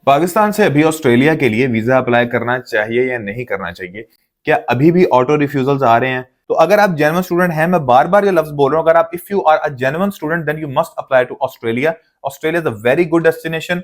पाकिस्तान से अभी ऑस्ट्रेलिया के लिए वीजा अप्लाई करना चाहिए या नहीं करना चाहिए? क्या अभी भी ऑटो रिफ्यूजल्स आ रहे हैं? तो अगर आप जेन्युइन स्टूडेंट हैं, मैं बार बार ये लफ्ज बोल रहा हूं, अगर आप if you are a genuine student then you must apply to Australia. Australia is a very good destination.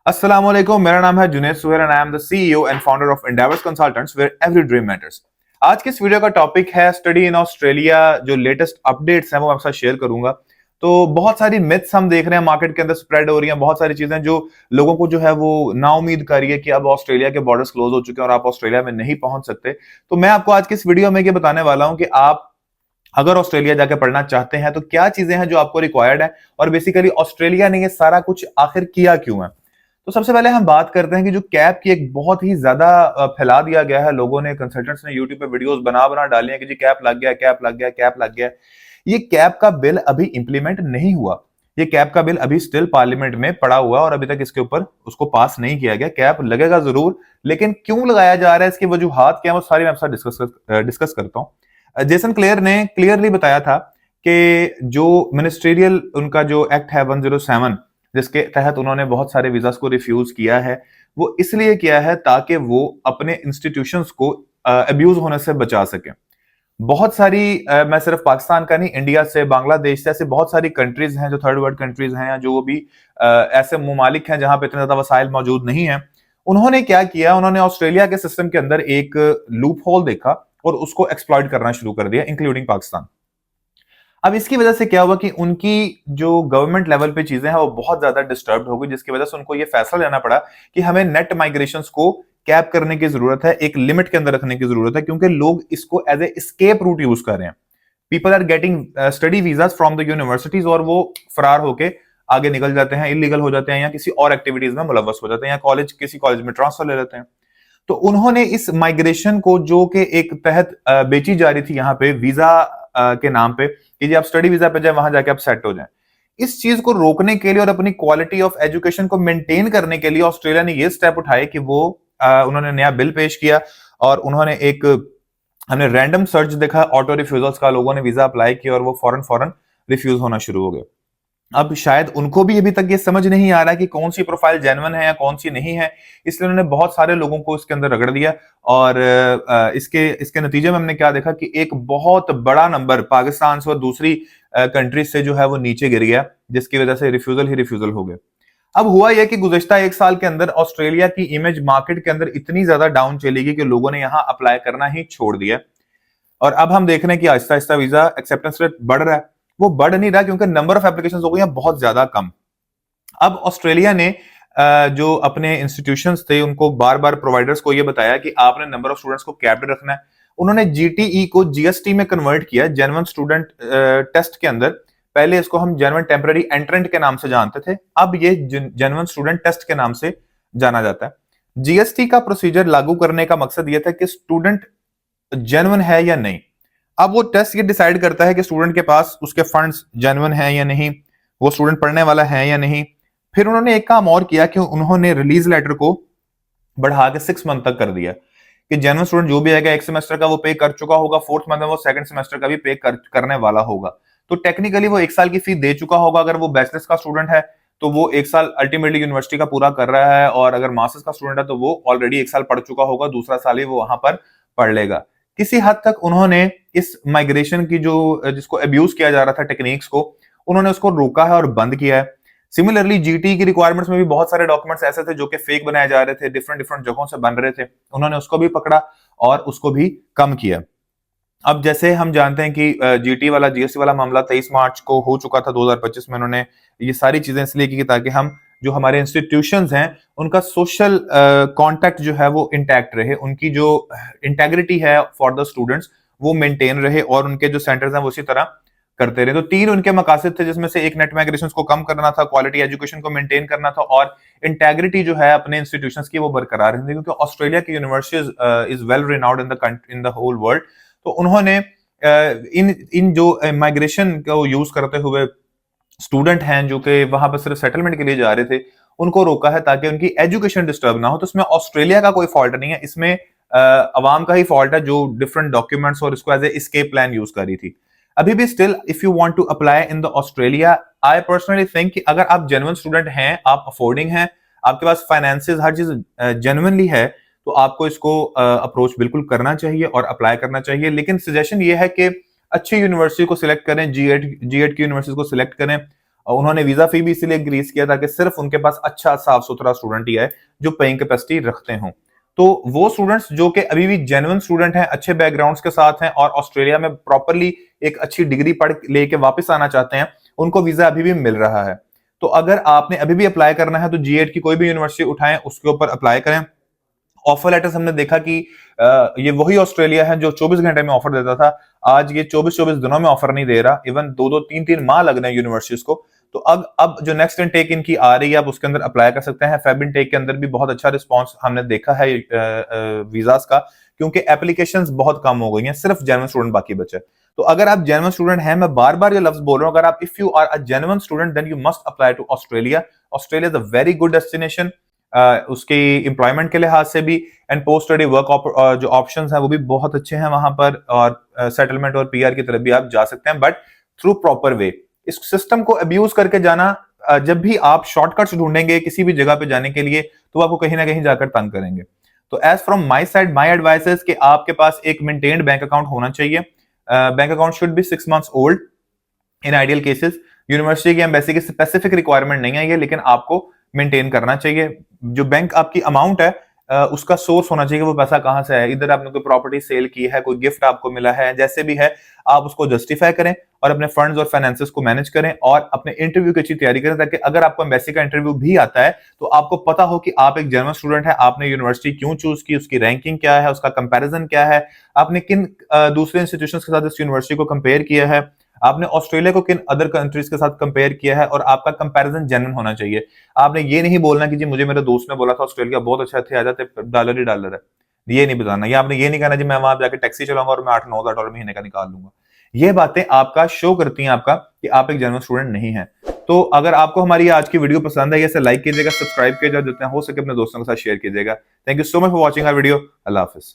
अस्सलाम वालेकुम, मेरा नाम है Junaid Suhail and I am the CEO and founder of Endeavours Consultants where every dream matters. आज के इस video का topic है स्टडी इन ऑस्ट्रेलिया। जो लेटेस्ट अपडेट्स हैं वो आपके साथ शेयर करूंगा। तो बहुत सारी मिथ्स हम देख रहे हैं मार्केट के अंदर स्प्रेड हो रही हैं, बहुत सारी चीजें जो लोगों को जो है वो नाउमीद कर रही है कि अब ऑस्ट्रेलिया के बॉर्डर्स क्लोज हो चुके हैं और आप ऑस्ट्रेलिया में नहीं पहुंच सकते। तो मैं आपको आज की इस वीडियो में ये बताने वाला हूं कि आप अगर ऑस्ट्रेलिया जाके पढ़ना चाहते हैं तो क्या चीजें हैं जो आपको रिक्वायर्ड है, और बेसिकली ऑस्ट्रेलिया ने ये सारा कुछ आखिर किया क्यों है। तो सबसे पहले हम बात करते हैं कि जो कैप की एक बहुत ही ज्यादा फैला दिया गया है, लोगों ने, कंसल्टेंट्स ने यूट्यूब पे वीडियोस बना बना डाली हैं कि जी कैप लग गया, कैप लग गया, कैप लग गया। ये कैप का बिल अभी इंप्लीमेंट नहीं हुआ। ये कैप का बिल अभी स्टिल पार्लियामेंट में पड़ा हुआ और अभी तक इसके ऊपर उसको पास नहीं किया गया। कैप लगेगा जरूर, लेकिन क्यों लगाया जा रहा है, इसकी वजूहात क्या है, वो सारी मैं आपसे डिस्कस करता हूँ। जेसन क्लेयर ने क्लियरली बताया था कि जो मिनिस्ट्रियल उनका जो एक्ट है 107, जिसके तहत उन्होंने बहुत सारे वीजास को रिफ्यूज किया है, वो इसलिए किया है ताकि वो अपने इंस्टीट्यूशंस को अब्यूज होने से बचा सके। बहुत सारी मैं सिर्फ पाकिस्तान का नहीं, इंडिया से, बांग्लादेश से, ऐसे बहुत सारी कंट्रीज हैं जो थर्ड वर्ल्ड कंट्रीज हैं या जो भी ऐसे ममालिक हैं जहां पे इतने ज्यादा वसाइल मौजूद नहीं है। उन्होंने क्या किया, उन्होंने ऑस्ट्रेलिया के सिस्टम के अंदर एक लूप होल देखा और उसको एक्सप्लॉइट करना शुरू कर दिया, इंक्लूडिंग पाकिस्तान। अब इसकी वजह से क्या हुआ कि उनकी जो गवर्नमेंट लेवल पे चीजें हैं वो बहुत ज्यादा डिस्टर्ब हो गई, जिसकी वजह से उनको ये फैसला लेना पड़ा कि हमें नेट माइग्रेशन को कैप करने की जरूरत है, एक लिमिट के अंदर रखने की जरूरत है, क्योंकि लोग इसको as a escape route use कर रहे हैं। People are getting study visas from the universities और वो फरार होके आगे निकल जाते हैं, इलीगल हो जाते हैं या किसी और एक्टिविटीज में मुलव्वस हो जाते हैं या किसी कॉलेज में ट्रांसफर ले लेते हैं। तो उन्होंने इस माइग्रेशन को, जो कि एक तहत बेची जा रही थी यहाँ पे वीजा के नाम पे कि जी आप स्टडी वीजा पे जाए, वहां जाके आप सेट हो जाए, इस चीज को रोकने के लिए और अपनी क्वालिटी ऑफ एजुकेशन को मेंटेन करने के लिए ऑस्ट्रेलिया ने ये स्टेप उठाए कि वो उन्होंने नया बिल पेश किया और उन्होंने एक, हमने रैंडम सर्च देखा ऑटो रिफ्यूजल्स का, लोगों ने वीजा अप्लाई किया और वो फौरन फौरन रिफ्यूज होना शुरू हो गए। अब शायद उनको भी अभी तक ये समझ नहीं आ रहा कि कौन सी प्रोफाइल जेन्युइन है या कौन सी नहीं है, इसलिए उन्होंने बहुत सारे लोगों को इसके अंदर रगड़ दिया। और इसके इसके नतीजे में हमने क्या देखा कि एक बहुत बड़ा नंबर पाकिस्तान से और दूसरी कंट्रीज से जो है वो नीचे गिर गया, जिसकी वजह से रिफ्यूजल ही रिफ्यूजल हो गए। अब हुआ यह कि गुज़श्ता एक साल के अंदर ऑस्ट्रेलिया की इमेज मार्केट के अंदर इतनी ज्यादा डाउन चली गई कि लोगों ने यहां अप्लाई करना ही छोड़ दिया। और अब हम देख रहे हैं कि Aahista Aahista visa acceptance rate बढ़ रहा है। वो बढ़ नहीं रहा क्योंकि नंबर ऑफ एप्लीकेशंस हो गई हैं बहुत ज्यादा कम। अब ऑस्ट्रेलिया ने जो अपने इंस्टीट्यूशंस थे उनको बार बार प्रोवाइडर्स को ये बताया कि आपने नंबर ऑफ स्टूडेंट्स को कैप्ड रखना है। उन्होंने जीटीई को जीएसटी में कन्वर्ट किया, जेन्युइन स्टूडेंट टेस्ट के अंदर। पहले इसको हम जेन्युइन टेम्पररी एंट्रेंट के नाम से जानते थे, अब ये जेन्युइन स्टूडेंट टेस्ट के नाम से जाना जाता है। जीएसटी का प्रोसीजर लागू करने का मकसद यह था कि स्टूडेंट जेन्युइन है या नहीं। अब वो टेस्ट ये डिसाइड करता है कि स्टूडेंट के पास उसके फंड्स जेन्युइन है या नहीं, वो स्टूडेंट पढ़ने वाला है या नहीं। फिर उन्होंने एक काम और किया कि उन्होंने रिलीज लेटर को बढ़ा के 6 मंथ तक कर दिया कि जेन्युइन स्टूडेंट जो भी आएगा, एक सेमेस्टर का वो पे कर चुका होगा, 4th मंथ में वो सेकंड सेमेस्टर का भी पे करने वाला होगा। तो टेक्निकली वो 1 साल की फी दे चुका होगा। अगर वो बैचलर्स का स्टूडेंट है तो वो 1 साल अल्टीमेटली यूनिवर्सिटी का पूरा कर रहा है, और अगर मास्टर्स का स्टूडेंट है तो वो ऑलरेडी 1 साल पढ़ चुका होगा, दूसरा साल ही वो वहां पर पढ़ लेगा। किसी हद तक उन्होंने इस माइग्रेशन की जो जिसको अब्यूज किया जा रहा था टेक्निक्स को, उन्होंने उसको रोका है और बंद किया है। सिमिलरली जीटी की रिक्वायरमेंट्स में भी बहुत सारे डॉक्यूमेंट्स ऐसे थे जो कि फेक बनाए जा रहे थे, डिफरेंट डिफरेंट जगहों से बन रहे थे, उन्होंने उसको भी पकड़ा और उसको भी कम किया। अब जैसे हम जानते हैं कि जीटी वाला, जीएसटी वाला मामला 23 मार्च को हो चुका था 2025 में। उन्होंने ये सारी चीजें इसलिए की ताकि हम जो हमारे इंस्टीट्यूशंस हैं उनका सोशल कांटेक्ट जो है वो इंटैक्ट रहे, उनकी जो इंटेग्रिटी है फॉर द स्टूडेंट्स वो मेंटेन रहे और उनके जो सेंटर्स हैं वो उसी तरह करते रहे। तो 3 उनके मकासद थे, जिसमें से एक नेट माइग्रेशन को कम करना था, क्वालिटी एजुकेशन को मेंटेन करना था और इंटेग्रिटी जो है अपने इंस्टीट्यूशंस की वो बरकरार रहती, क्योंकि ऑस्ट्रेलिया की universities is well renowned in the whole world. तो उन्होंने इन इन जो माइग्रेशन को यूज करते हुए स्टूडेंट हैं जो कि वहां पर सिर्फ सेटलमेंट के लिए जा रहे थे, उनको रोका है ताकि उनकी एजुकेशन डिस्टर्ब ना हो। तो इसमें ऑस्ट्रेलिया का कोई फॉल्ट नहीं है, इसमें अवाम का ही फॉल्ट है जो डिफरेंट डॉक्यूमेंट्स और इसको as a escape plan use कर रही थी। अभी भी still if you want to apply in the Australia, I personally think कि अगर आप जेन्युइन स्टूडेंट हैं, आप अफोर्डिंग हैं, आपके पास फाइनेंसिस हर चीज जेन्युइनली है, तो आपको इसको अप्रोच बिल्कुल करना चाहिए और अप्लाई करना चाहिए। लेकिन सजेशन ये है कि अच्छी यूनिवर्सिटी को सिलेक्ट करें, जी एड की यूनिवर्सिटी को सिलेक्ट करें। उन्होंने वीजा फी भी इसीलिए इंक्रीज किया ताकि सिर्फ उनके पास अच्छा साफ सुथरा स्टूडेंट ही है जो पेइंग कैपेसिटी रखते हों। तो वो स्टूडेंट्स जो कि अभी भी जेन्युइन स्टूडेंट हैं, अच्छे बैकग्राउंड्स के साथ हैं और ऑस्ट्रेलिया में प्रॉपरली एक अच्छी डिग्री पढ़ लेके वापस आना चाहते हैं, उनको वीजा अभी भी मिल रहा है। तो अगर आपने अभी भी अप्लाई करना है तो जी8 की कोई भी यूनिवर्सिटी उठाएं, उसके ऊपर अप्लाई करें। ऑफर लेटर्स हमने देखा कि ये वही ऑस्ट्रेलिया है जो 24 घंटे में ऑफर देता था, आज ये 24 दिनों में ऑफर नहीं दे रहा, इवन 2-2 3-3 माह लग रहे हैं यूनिवर्सिटीज को। तो अब जो नेक्स्ट इनटेक इनकी आ रही है, आप उसके अंदर अप्लाई कर सकते हैं। फेब इनटेक के अंदर भी बहुत अच्छा रिस्पांस हमने देखा है वीजास का, क्योंकि एप्लीकेशंस बहुत कम हो गई हैं, सिर्फ जेन्युइन स्टूडेंट बाकी बचे। तो अगर आप जेन्युइन स्टूडेंट हैं, मैं बार बार ये लफ्ज बोल रहा हूं, अगर आप if you are a genuine student then you must apply to Australia. Australia is a very good destination, उसकी एम्प्लॉयमेंट के लिहाज से भी, एंड पोस्ट स्टडी वर्क जो ऑप्शंस हैं वो भी बहुत अच्छे हैं वहां पर, और सेटलमेंट और पीआर की तरफ भी आप जा सकते हैं, बट थ्रू प्रॉपर वे। इस सिस्टम को अब्यूज करके जाना, जब भी आप शॉर्टकट्स ढूंढेंगे किसी भी जगह पे जाने के लिए, तो आपको कहीं ना कहीं जाकर तंग करेंगे। तो as from my side, my advice is कि आपके पास एक मेंटेन्ड बैंक अकाउंट होना चाहिए। Bank account should be 6 months old in ideal cases. University की एम्बेसी की स्पेसिफिक रिक्वायरमेंट नहीं है ये, लेकिन आपको मेंटेन करना चाहिए। जो बैंक आपकी अमाउंट है उसका सोर्स होना चाहिए, वो पैसा कहां से है। इधर आपने कोई प्रॉपर्टी सेल की है, कोई गिफ्ट आपको मिला है, जैसे भी है आप उसको जस्टिफाई करें और अपने फंड्स और फाइनेंसेस को मैनेज करें और अपने इंटरव्यू की अच्छी तैयारी करें, ताकि अगर आपको एम्बेसी का इंटरव्यू भी आता है तो आपको पता हो कि आप एक जेन्युइन स्टूडेंट है, आपने यूनिवर्सिटी क्यों चूज की, उसकी रैंकिंग क्या है, उसका कंपैरिजन क्या है, आपने किन दूसरे इंस्टीट्यूशंस के साथ इस यूनिवर्सिटी को कंपेयर किया है, आपने ऑस्ट्रेलिया को किन अदर कंट्रीज के साथ कंपेयर किया है, और आपका कंपैरिजन जेन्युइन होना चाहिए। आपने ये नहीं बोलना कि जी मुझे मेरे दोस्त ने बोला था ऑस्ट्रेलिया बहुत अच्छा थे, आ जाते डॉलर ही डॉलर है, ये नहीं बताना। या आपने ये नहीं कहना जी मैं वहां जाकर टैक्सी चलाऊंगा और मैं 8-9 हज़ार डॉलर महीने का निकाल लूंगा। ये बातें आपका शो करती हैं आपका कि आप एक जेन्युइन स्टूडेंट नहीं है। तो अगर आपको हमारी आज की वीडियो पसंद है, इसे लाइक कीजिएगा, सब्सक्राइब कीजिएगा, जितना हो सके अपने दोस्तों के साथ शेयर कीजिएगा। Thank you so much for watching our video. अल्लाह हाफिज।